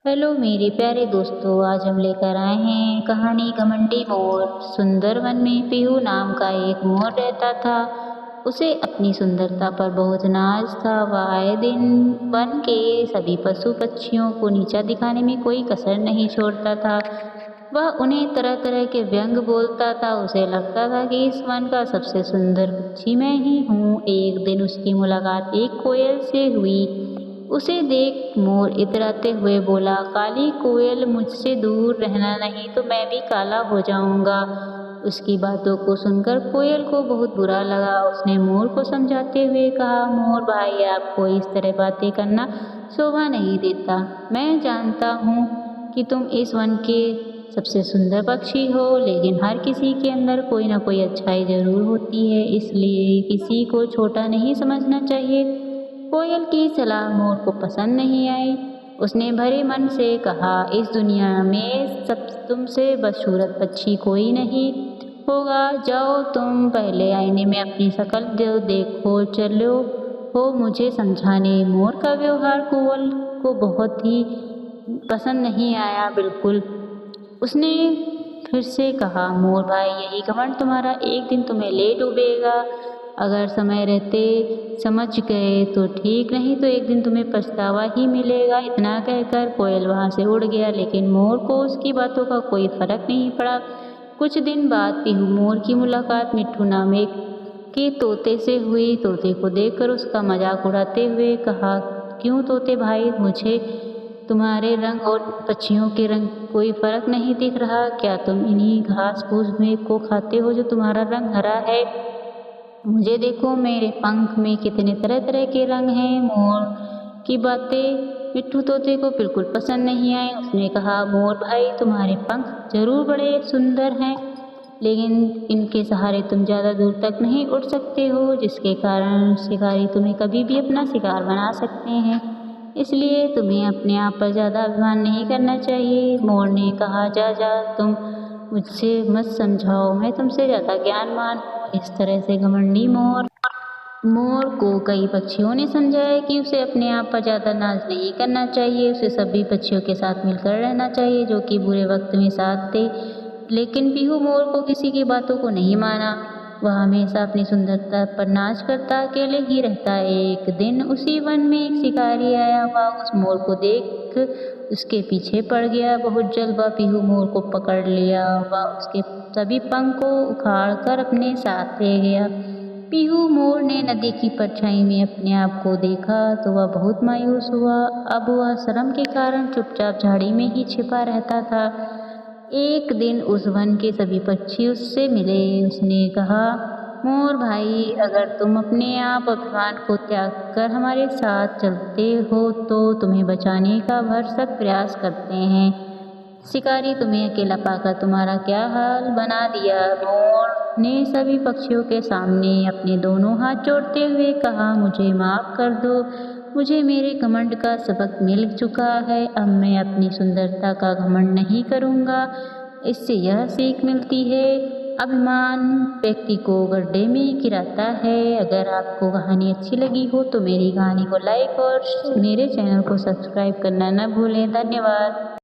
Hello मेरे प्यारे दोस्तों, आज हम लेकर आए हैं कहानी घमंडी मोर। सुंदर वन में पीहू नाम का एक मोर रहता था। उसे अपनी सुंदरता पर बहुत नाज था। वह आए दिन वन के सभी पशु पक्षियों को नीचा दिखाने में कोई कसर नहीं छोड़ता था। वह उन्हें तरह तरह के व्यंग बोलता था। उसे लगता था कि इस वन का सबसे सुंदर पक्षी मैं ही हूँ। एक दिन उसकी मुलाकात एक कोयल से हुई। उसे देख मोर इतराते हुए बोला, काली कोयल, मुझसे दूर रहना, नहीं तो मैं भी काला हो जाऊंगा। उसकी बातों को सुनकर कोयल को बहुत बुरा लगा। उसने मोर को समझाते हुए कहा, मोर भाई, आपको इस तरह बातें करना शोभा नहीं देता। मैं जानता हूँ कि तुम इस वन के सबसे सुंदर पक्षी हो, लेकिन हर किसी के अंदर कोई ना कोई अच्छाई जरूर होती है, इसलिए किसी को छोटा नहीं समझना चाहिए। कोयल की सलाह मोर को पसंद नहीं आई। उसने भरे मन से कहा, इस दुनिया में सब तुमसे बदसूरत पक्षी कोई नहीं होगा। जाओ, तुम पहले आईने में अपनी शक्ल देखो। चलो हो मुझे समझाने। मोर का व्यवहार कोयल को बहुत ही पसंद नहीं आया, बिल्कुल। उसने फिर से कहा, मोर भाई, यही घमंड तुम्हारा एक दिन तुम्हें ले डूबेगा। अगर समय रहते समझ गए तो ठीक, नहीं तो एक दिन तुम्हें पछतावा ही मिलेगा। इतना कहकर कोयल वहां से उड़ गया, लेकिन मोर को उसकी बातों का कोई फर्क नहीं पड़ा। कुछ दिन बाद पीहू मोर की मुलाकात मिट्ठू नाम के तोते से हुई। तोते को देखकर उसका मजाक उड़ाते हुए कहा, क्यों तोते भाई, मुझे तुम्हारे रंग और पक्षियों के रंग कोई फर्क नहीं दिख रहा? क्या तुम इन्हीं घास फूस में को खाते हो जो तुम्हारा रंग हरा है? मुझे देखो, मेरे पंख में कितने तरह तरह के रंग हैं। मोर की बातें मिट्ठू तोते को बिल्कुल पसंद नहीं आई। उसने कहा, मोर भाई, तुम्हारे पंख जरूर बड़े सुंदर हैं, लेकिन इनके सहारे तुम ज़्यादा दूर तक नहीं उड़ सकते हो, जिसके कारण शिकारी तुम्हें कभी भी अपना शिकार बना सकते हैं। इसलिए तुम्हें अपने आप पर ज़्यादा अभिमान नहीं करना चाहिए। मोर ने कहा, जा जा, तुम मुझसे मत समझाओ, मैं तुमसे ज़्यादा ज्ञानवान हूँ। इस तरह से घमंडी मोर को कई पक्षियों ने समझाया कि उसे अपने आप पर ज़्यादा नाज नहीं करना चाहिए। उसे सभी पक्षियों के साथ मिलकर रहना चाहिए जो कि बुरे वक्त में साथ दे। लेकिन पीहू मोर को किसी की बातों को नहीं माना। वह हमेशा अपनी सुंदरता पर नाच करता अकेले ही रहता। एक दिन उसी वन में एक शिकारी आया। वह उस मोर को देख उसके पीछे पड़ गया। बहुत जल्द वह पीहू मोर को पकड़ लिया। वह उसके सभी पंख को उखाड़ कर अपने साथ ले गया। पीहू मोर ने नदी की परछाई में अपने आप को देखा तो वह बहुत मायूस हुआ। अब वह शर्म के कारण चुपचाप झाड़ी में ही छिपा रहता था। एक दिन उस वन के सभी पक्षी उससे मिले। उसने कहा, मोर भाई, अगर तुम अपने आप अभिमान को त्याग कर हमारे साथ चलते हो तो तुम्हें बचाने का भरसक प्रयास करते हैं। शिकारी तुम्हें अकेला पाकर तुम्हारा क्या हाल बना दिया। मोर ने सभी पक्षियों के सामने अपने दोनों हाथ जोड़ते हुए कहा, मुझे माफ कर दो। मुझे मेरे घमंड का सबक मिल चुका है। अब मैं अपनी सुंदरता का घमंड नहीं करूँगा। इससे यह सीख मिलती है, अभिमान व्यक्ति को गड्ढे में गिराता है। अगर आपको कहानी अच्छी लगी हो तो मेरी कहानी को लाइक और मेरे चैनल को सब्सक्राइब करना न भूलें। धन्यवाद।